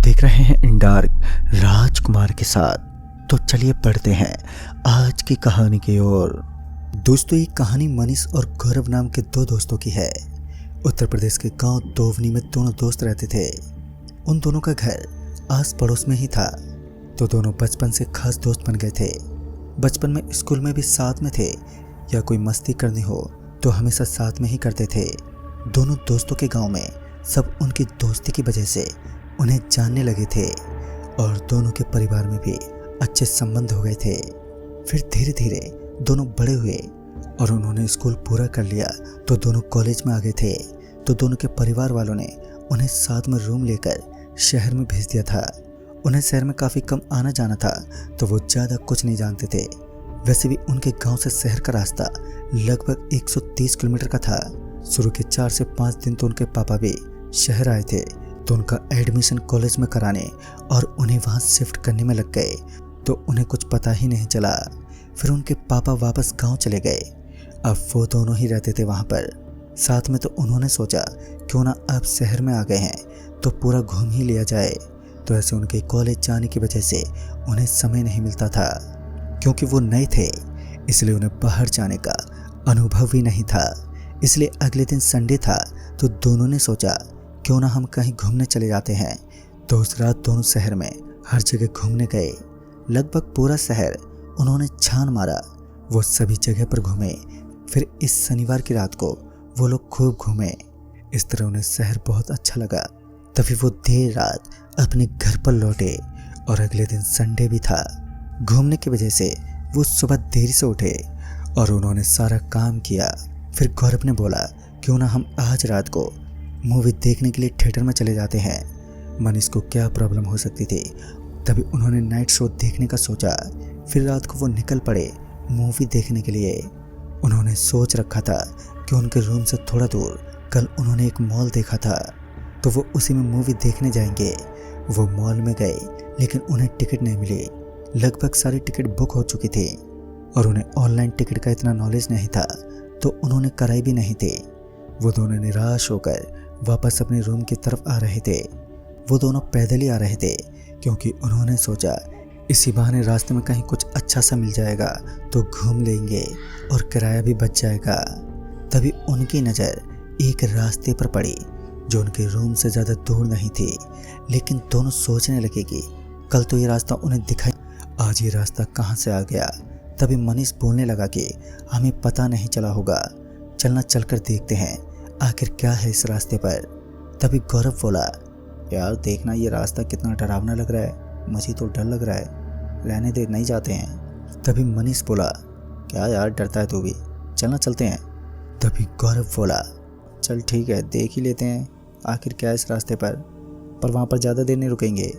देख रहे हैं इन डार्क राजकुमार के साथ। तो चलिए पढ़ते हैं आज की कहानी की ओर। दोस्तों, ये कहानी मनीष और गौरव नाम के दो दोस्तों की है। उत्तर प्रदेश के गांव दोवनी में दोनों दोस्त रहते थे। उन दोनों का घर आस पड़ोस में ही था, तो दोनों बचपन से खास दोस्त बन गए थे। बचपन में स्कूल में भी साथ में थे, या कोई मस्ती करनी हो तो हमेशा साथ में ही करते थे। दोनों दोस्तों के गांव में सब उनकी दोस्ती की वजह से उन्हें जानने लगे थे और दोनों के परिवार में भी अच्छे संबंध हो गए थे। फिर धीरे धीरे दोनों बड़े हुए और उन्होंने स्कूल पूरा कर लिया तो दोनों कॉलेज में आ गए थे। तो दोनों के परिवार वालों ने उन्हें साथ में रूम लेकर शहर में भेज दिया था। उन्हें शहर में काफ़ी कम आना जाना था, तो वो ज़्यादा कुछ नहीं जानते थे। वैसे भी उनके गांव से शहर का रास्ता लगभग 130 किलोमीटर का था। शुरू के 4 से 5 दिन तो उनके पापा भी शहर आए थे, तो उनका एडमिशन कॉलेज में कराने और उन्हें वहाँ शिफ्ट करने में लग गए, तो उन्हें कुछ पता ही नहीं चला। फिर उनके पापा वापस गांव चले गए। अब वो दोनों ही रहते थे वहाँ पर साथ में। तो उन्होंने सोचा क्यों ना अब शहर में आ गए हैं तो पूरा घूम ही लिया जाए। तो ऐसे उनके कॉलेज जाने की वजह से उन्हें समय नहीं मिलता था, क्योंकि वो नए थे इसलिए उन्हें बाहर जाने का अनुभव भी नहीं था। इसलिए अगले दिन संडे था, तो दोनों ने सोचा क्यों ना हम कहीं घूमने चले जाते हैं। तो उस रात दोनों शहर में हर जगह घूमने गए। लगभग पूरा शहर उन्होंने छान मारा, वो सभी जगह पर घूमे। फिर इस शनिवार की रात को वो लोग खूब घूमे। इस तरह उन्हें शहर बहुत अच्छा लगा। तभी वो देर रात अपने घर पर लौटे और अगले दिन संडे भी था। घूमने की वजह से वो सुबह देर से उठे और उन्होंने सारा काम किया। फिर गौरव ने बोला क्यों ना हम आज रात को मूवी देखने के लिए थिएटर में चले जाते हैं। मनीष को क्या प्रॉब्लम हो सकती थी, तभी उन्होंने नाइट शो देखने का सोचा। फिर रात को वो निकल पड़े मूवी देखने के लिए। उन्होंने सोच रखा था कि उनके रूम से थोड़ा दूर कल उन्होंने एक मॉल देखा था, तो वो उसी में मूवी देखने जाएंगे। वो मॉल में गए लेकिन उन्हें टिकट नहीं मिली। लगभग सारी टिकट बुक हो चुकी थी और उन्हें ऑनलाइन टिकट का इतना नॉलेज नहीं था, तो उन्होंने कराई भी नहीं थी। वो दोनों निराश होकर वापस अपने रूम की तरफ आ रहे थे। वो दोनों पैदल ही आ रहे थे, क्योंकि उन्होंने सोचा इसी बहाने रास्ते में कहीं कुछ अच्छा सा मिल जाएगा तो घूम लेंगे और किराया भी बच जाएगा। तभी उनकी नज़र एक रास्ते पर पड़ी जो उनके रूम से ज़्यादा दूर नहीं थी। लेकिन दोनों सोचने लगे कि कल तो ये रास्ता उन्हें दिखाई, आज ये रास्ता कहाँ से आ गया। तभी मनीष बोलने लगा कि हमें पता नहीं चला होगा, चलना चलकर देखते हैं आखिर क्या है इस रास्ते पर। तभी गौरव बोला यार देखना, ये रास्ता कितना डरावना लग रहा है, मुझे तो डर लग रहा है, रहने दे नहीं जाते हैं। तभी मनीष बोला क्या यार डरता है तू भी, चलना चलते हैं। तभी गौरव बोला चल ठीक है देख ही लेते हैं आखिर क्या है इस रास्ते पर वहाँ पर ज़्यादा देर नहीं रुकेंगे।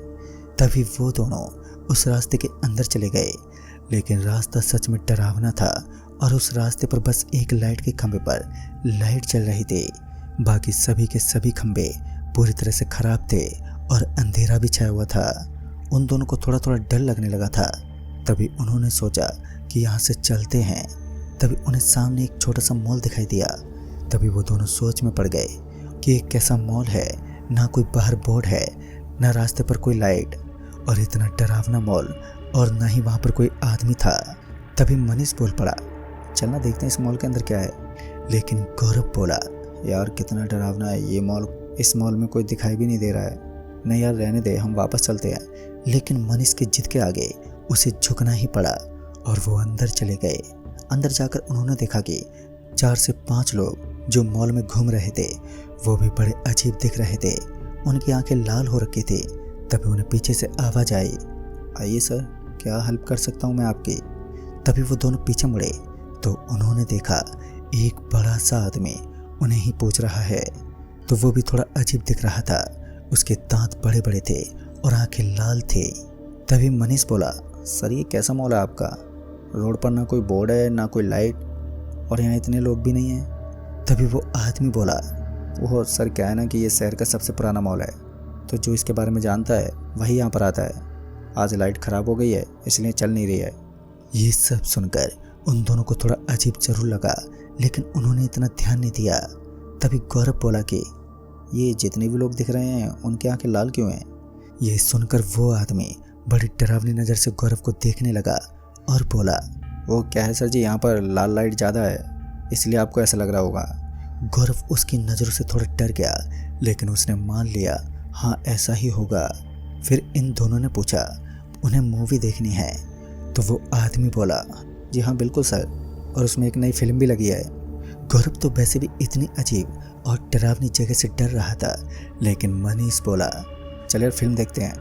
तभी वो दोनों उस रास्ते के अंदर चले गए, लेकिन रास्ता सच में डरावना था और उस रास्ते पर बस एक लाइट के खंभे पर लाइट चल रही थी। बाकी सभी के सभी खंभे पूरी तरह से खराब थे और अंधेरा भी छाया हुआ था। उन दोनों को थोड़ा थोड़ा डर लगने लगा था। तभी उन्होंने सोचा कि यहाँ से चलते हैं। तभी उन्हें सामने एक छोटा सा मॉल दिखाई दिया। तभी वो दोनों सोच में पड़ गए कि एक कैसा मॉल है, ना कोई बाहर बोर्ड है, ना रास्ते पर कोई लाइट, और इतना डरावना मॉल, और ना ही वहाँ पर कोई आदमी था। तभी मनीष बोल पड़ा चलना देखते हैं इस मॉल के अंदर क्या है। लेकिन गौरव बोला यार कितना डरावना है ये मॉल, इस मॉल में कोई दिखाई भी नहीं दे रहा है, नहीं यार रहने दे हम वापस चलते हैं। लेकिन मनीष की जिद के आगे उसे झुकना ही पड़ा और वो अंदर चले गए। अंदर जाकर उन्होंने देखा कि 4 से 5 लोग जो मॉल में घूम रहे थे वो भी बड़े अजीब दिख रहे थे। उनकी आंखें लाल हो रखी थी। तभी उन्हें पीछे से आवाज़ आई आइए सर, क्या हेल्प कर सकता हूँ मैं आपकी। तभी वो दोनों पीछे मुड़े तो उन्होंने देखा एक बड़ा सा आदमी उन्हें ही पूछ रहा है। तो वो भी थोड़ा अजीब दिख रहा था, उसके दांत बड़े बड़े थे और आंखें लाल थे। तभी मनीष बोला सर ये कैसा मॉल है आपका, रोड पर ना कोई बोर्ड है ना कोई लाइट, और यहाँ इतने लोग भी नहीं हैं। तभी वो आदमी बोला वो सर क्या है ना कि ये शहर का सबसे पुराना मॉल है, तो जो इसके बारे में जानता है वही यहाँ पर आता है। आज लाइट ख़राब हो गई है इसलिए चल नहीं रही है। ये सब सुनकर उन दोनों को थोड़ा अजीब जरूर लगा, लेकिन उन्होंने इतना ध्यान नहीं दिया। तभी गौरव बोला कि ये जितने भी लोग दिख रहे हैं उनकी आंखें लाल क्यों हैं, ये सुनकर वो आदमी बड़ी डरावनी नज़र से गौरव को देखने लगा और बोला, वो क्या है सर जी, यहाँ पर लाल लाइट ज़्यादा है इसलिए आपको ऐसा लग रहा होगा। गौरव उसकी नज़रों से थोड़ा डर गया, लेकिन उसने मान लिया हाँ ऐसा ही होगा। फिर इन दोनों ने पूछा, उन्हें मूवी देखनी है? तो वो आदमी बोला, जी हाँ बिल्कुल सर, और उसमें एक नई फिल्म भी लगी है। गौरव तो वैसे भी इतनी अजीब और डरावनी जगह से डर रहा था, लेकिन मनीष बोला, चल यार फिल्म देखते हैं।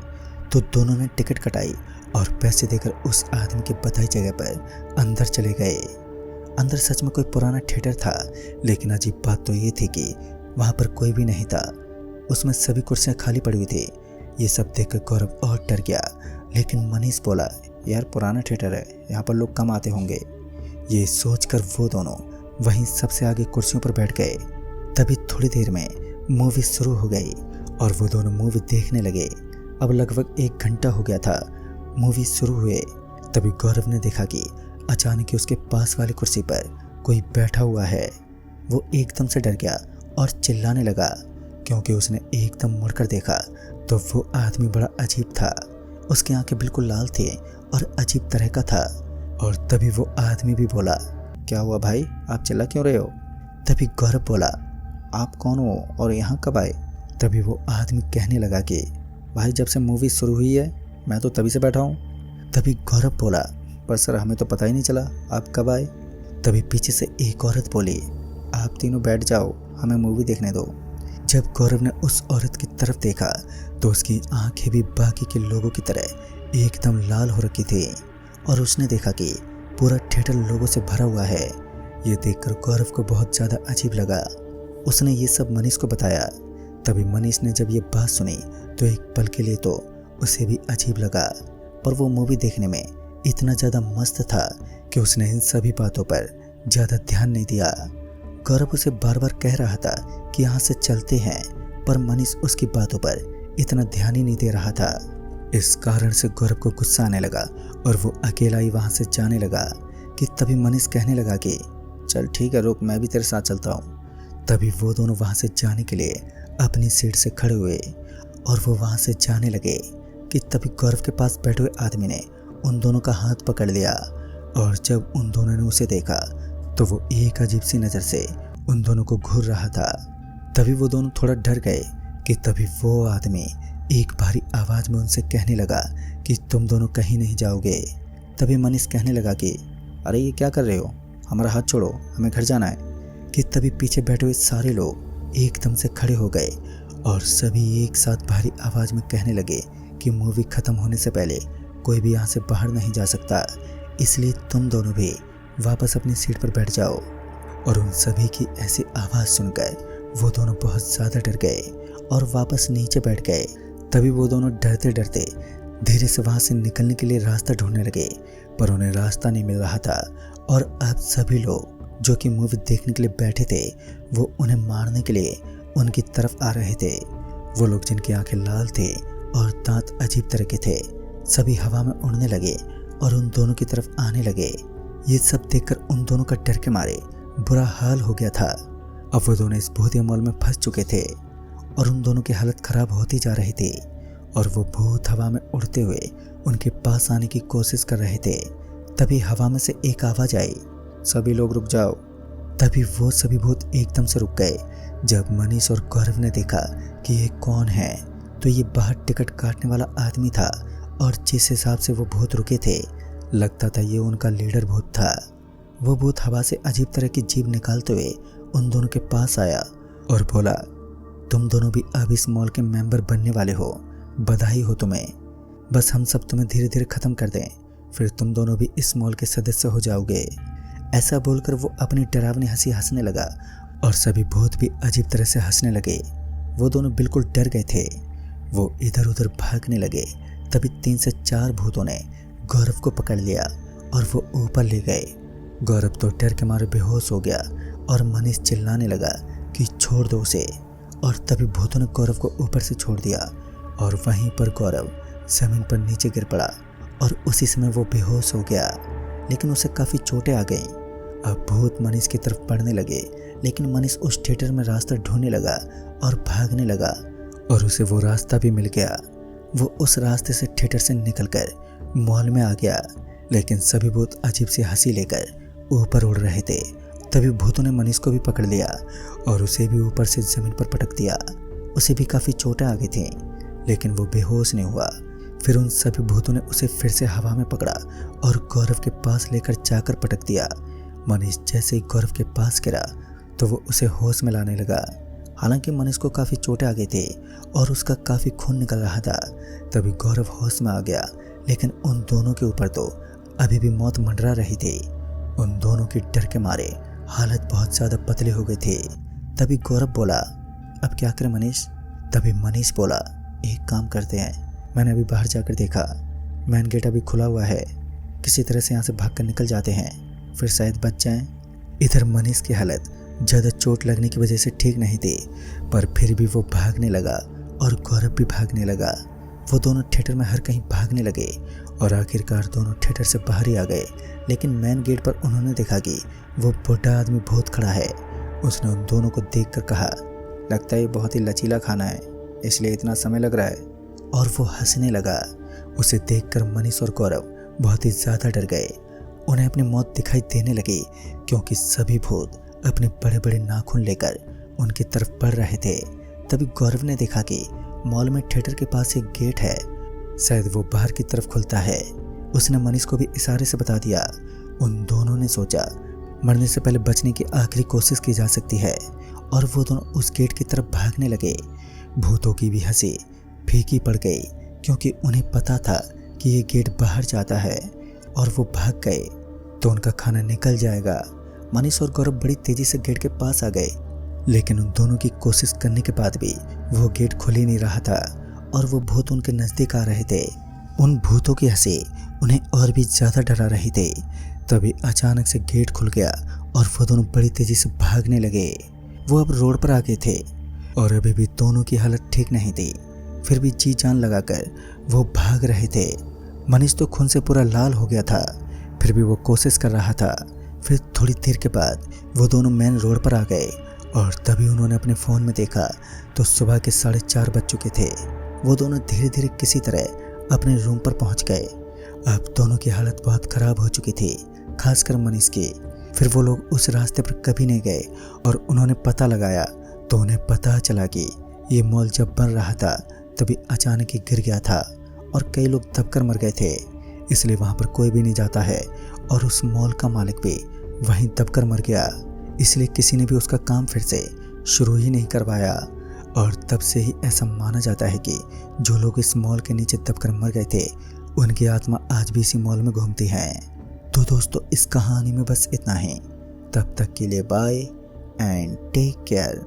तो दोनों ने टिकट कटाई और पैसे देकर उस आदमी की बताई जगह पर अंदर चले गए। अंदर सच में कोई पुराना थिएटर था, लेकिन अजीब बात तो ये थी कि वहाँ पर कोई भी नहीं था। उसमें सभी कुर्सियाँ खाली पड़ी हुई थी। ये सब देखकर गौरव और डर गया, लेकिन मनीष बोला, यार पुराना थिएटर है, यहाँ पर लोग कम आते होंगे। ये सोचकर वो दोनों वहीं सबसे आगे कुर्सियों पर बैठ गए। तभी थोड़ी देर में मूवी शुरू हो गई और वो दोनों मूवी देखने लगे। अब लगभग 1 घंटा हो गया था मूवी शुरू हुए। तभी गौरव ने देखा कि अचानक ही उसके पास वाली कुर्सी पर कोई बैठा हुआ है। वो एकदम से डर गया और चिल्लाने लगा, क्योंकि उसने एकदम मुड़कर देखा तो वो आदमी बड़ा अजीब था। उसकी आंखें बिल्कुल लाल थी और अजीब तरह का था। और तभी वो आदमी भी बोला, क्या हुआ भाई, आप चिल्ला क्यों रहे हो? तभी गौरव बोला, आप कौन हो और यहाँ कब आए? तभी वो आदमी कहने लगा कि भाई जब से मूवी शुरू हुई है मैं तो तभी से बैठा हूँ। तभी गौरव बोला, पर सर हमें तो पता ही नहीं चला आप कब आए। तभी पीछे से एक औरत बोली, आप तीनों बैठ जाओ, हमें मूवी देखने दो। जब गौरव ने उस औरत की तरफ देखा तो उसकी आंखें भी बाकी के लोगों की तरह एकदम लाल हो रखी थी और उसने देखा कि पूरा थिएटर लोगों से भरा हुआ है। ये देखकर गौरव को बहुत ज़्यादा अजीब लगा। उसने ये सब मनीष को बताया। तभी मनीष ने जब ये बात सुनी तो एक पल के लिए तो उसे भी अजीब लगा, पर वो मूवी देखने में इतना ज़्यादा मस्त था कि उसने इन सभी बातों पर ज़्यादा ध्यान नहीं दिया। गौरव उसे बार बार कह रहा था कि यहाँ से चलते हैं, पर मनीष उसकी बातों पर इतना ध्यान ही नहीं दे रहा था। इस कारण से गौरव को गुस्सा आने लगा और वो अकेला ही वहाँ से जाने लगा कि तभी मनीष कहने लगा कि चल ठीक है रुक, मैं भी तेरे साथ चलता हूँ। तभी वो दोनों वहाँ से जाने के लिए अपनी सीट से खड़े हुए और वो वहाँ से जाने लगे कि तभी गौरव के पास बैठे हुए आदमी ने उन दोनों का हाथ पकड़ लिया। और जब उन दोनों ने उसे देखा तो वो एक अजीब सी नज़र से उन दोनों को घूर रहा था। तभी वो दोनों थोड़ा डर गए कि तभी वो आदमी एक भारी आवाज़ में उनसे कहने लगा कि तुम दोनों कहीं नहीं जाओगे। तभी मनीष कहने लगा कि अरे ये क्या कर रहे हो, हमारा हाथ छोड़ो, हमें घर जाना है। कि तभी पीछे बैठे हुए सारे लोग एकदम से खड़े हो गए और सभी एक साथ भारी आवाज़ में कहने लगे कि मूवी ख़त्म होने से पहले कोई भी यहाँ से बाहर नहीं जा सकता, इसलिए तुम दोनों भी वापस अपनी सीट पर बैठ जाओ। और उन सभी की ऐसी आवाज़ सुनकर वो दोनों बहुत ज़्यादा डर गए और वापस नीचे बैठ गए। तभी वो दोनों डरते डरते धीरे से वहाँ से निकलने के लिए रास्ता ढूंढने लगे, पर उन्हें रास्ता नहीं मिल रहा था। और अब सभी लोग जो कि मूवी देखने के लिए बैठे थे वो उन्हें मारने के लिए उनकी तरफ आ रहे थे। वो लोग जिनकी आंखें लाल थे और दांत अजीब तरह के थे, सभी हवा में उड़ने लगे और उन दोनों की तरफ आने लगे। ये सब देखकर उन दोनों का डर के मारे बुरा हाल हो गया था। अब वो दोनों इस भूतिया मॉल में फंस चुके थे और उन दोनों की हालत खराब होती जा रही थी और वो भूत हवा में उड़ते हुए उनके पास आने की कोशिश कर रहे थे। तभी हवा में से एक आवाज़ आई, सभी लोग रुक जाओ। तभी वो सभी भूत एकदम से रुक गए। जब मनीष और गौरव ने देखा कि ये कौन है तो ये बाहर टिकट काटने वाला आदमी था और जिस हिसाब से वो भूत रुके थे लगता था ये उनका लीडर भूत था। वो भूत हवा से अजीब तरह की जीभ निकालते हुए उन दोनों के पास आया और बोला, तुम दोनों भी अब इस मॉल के मेंबर बनने वाले हो, बधाई हो तुम्हें। बस हम सब तुम्हें धीरे धीरे ख़त्म कर दें, फिर तुम दोनों भी इस मॉल के सदस्य हो जाओगे। ऐसा बोलकर वो अपनी डरावनी हंसी हंसने लगा और सभी भूत भी अजीब तरह से हंसने लगे। वो दोनों बिल्कुल डर गए थे। वो इधर उधर भागने लगे। तभी 3 से 4 भूतों ने गौरव को पकड़ लिया और वो ऊपर ले गए। गौरव तो डर के मारे बेहोश हो गया और मनीष चिल्लाने लगा कि छोड़ दो उसे। और तभी भूतों ने गौरव को ऊपर से छोड़ दिया और वहीं पर गौरव ज़मीन पर नीचे गिर पड़ा और उसी समय वो बेहोश हो गया, लेकिन उसे काफ़ी चोटें आ गईं। अब भूत मनीष की तरफ बढ़ने लगे, लेकिन मनीष उस थिएटर में रास्ता ढूंढने लगा और भागने लगा और उसे वो रास्ता भी मिल गया। वो उस रास्ते से थिएटर से निकलकर मॉल में आ गया, लेकिन सभी भूत अजीब सी हंसी लेकर ऊपर उड़ रहे थे। तभी भूतों ने मनीष को भी पकड़ लिया और उसे भी ऊपर से जमीन पर पटक दिया। उसे भी काफ़ी चोटें आ गई थी, लेकिन वो बेहोश नहीं हुआ। फिर उन सभी भूतों ने उसे फिर से हवा में पकड़ा और गौरव के पास लेकर जाकर पटक दिया। मनीष जैसे ही गौरव के पास गिरा तो वो उसे होश में लाने लगा। हालांकि मनीष को काफ़ी चोटें आ गई थी और उसका काफ़ी खून निकल रहा था। तभी गौरव होश में आ गया, लेकिन उन दोनों के ऊपर तो अभी भी मौत मंडरा रही थी। उन दोनों की डर के मारे हालत बहुत ज़्यादा पतली हो गई थी। तभी गौरव बोला, अब क्या करें मनीष? तभी मनीष बोला, एक काम करते हैं, मैंने अभी बाहर जाकर देखा, मेन गेट अभी खुला हुआ है, किसी तरह से यहाँ से भाग कर निकल जाते हैं, फिर शायद बच जाएं। इधर मनीष की हालत ज़्यादा चोट लगने की वजह से ठीक नहीं थी, पर फिर भी वो भागने लगा और गौरव भी भागने लगा। वो दोनों थिएटर में हर कहीं भागने लगे और आखिरकार दोनों थिएटर से बाहर ही आ गए। लेकिन मेन गेट पर उन्होंने देखा कि वो बूढ़ा आदमी भूत खड़ा है। उसने उन दोनों को देखकर कहा, लगता है ये बहुत ही लचीला खाना है, इसलिए इतना समय लग रहा है। और वो हंसने लगा। उसे देखकर मनीष और गौरव बहुत ही ज़्यादा डर गए। उन्हें अपनी मौत दिखाई देने लगी, क्योंकि सभी भूत अपने बड़े बड़े नाखून लेकर उनकी तरफ बढ़ रहे थे। तभी गौरव ने देखा कि मॉल में थिएटर के पास एक गेट है, शायद वो बाहर की तरफ खुलता है। उसने मनीष को भी इशारे से बता दिया। उन दोनों ने सोचा मरने से पहले बचने की आखिरी कोशिश की जा सकती है, और वो दोनों उस गेट की तरफ भागने लगे। भूतों की भी हंसी फीकी पड़ गई, क्योंकि उन्हें पता था कि ये गेट बाहर जाता है, और वो भाग गए तो उनका खाना निकल जाएगा। मनीष और गौरव बड़ी तेजी से गेट के पास आ गए, लेकिन उन दोनों की कोशिश करने के बाद भी वो गेट खुल ही नहीं रहा था और वो भूत उनके नज़दीक आ रहे थे। उन भूतों की हंसी उन्हें और भी ज़्यादा डरा रही थी। तभी अचानक से गेट खुल गया और वो दोनों बड़ी तेजी से भागने लगे। वो अब रोड पर आ गए थे और अभी भी दोनों की हालत ठीक नहीं थी, फिर भी जी जान लगाकर वो भाग रहे थे। मनीष तो खून से पूरा लाल हो गया था, फिर भी वो कोशिश कर रहा था। फिर थोड़ी देर के बाद वो दोनों मेन रोड पर आ गए और तभी उन्होंने अपने फ़ोन में देखा तो सुबह के 4:30 बज चुके थे। वो दोनों धीरे धीरे किसी तरह अपने रूम पर पहुंच गए। अब दोनों की हालत बहुत ख़राब हो चुकी थी, खासकर मनीष की। फिर वो लोग उस रास्ते पर कभी नहीं गए और उन्होंने पता लगाया तो उन्हें पता चला कि ये मॉल जब बन रहा था तभी अचानक ही गिर गया था और कई लोग दबकर मर गए थे, इसलिए वहाँ पर कोई भी नहीं जाता है। और उस मॉल का मालिक भी वहीं दबकर मर गया, इसलिए किसी ने भी उसका काम फिर से शुरू ही नहीं करवाया। और तब से ही ऐसा माना जाता है कि जो लोग इस मॉल के नीचे दबकर मर गए थे उनकी आत्मा आज भी इसी मॉल में घूमती है। तो दोस्तों, इस कहानी में बस इतना ही। तब तक के लिए बाय एंड टेक केयर।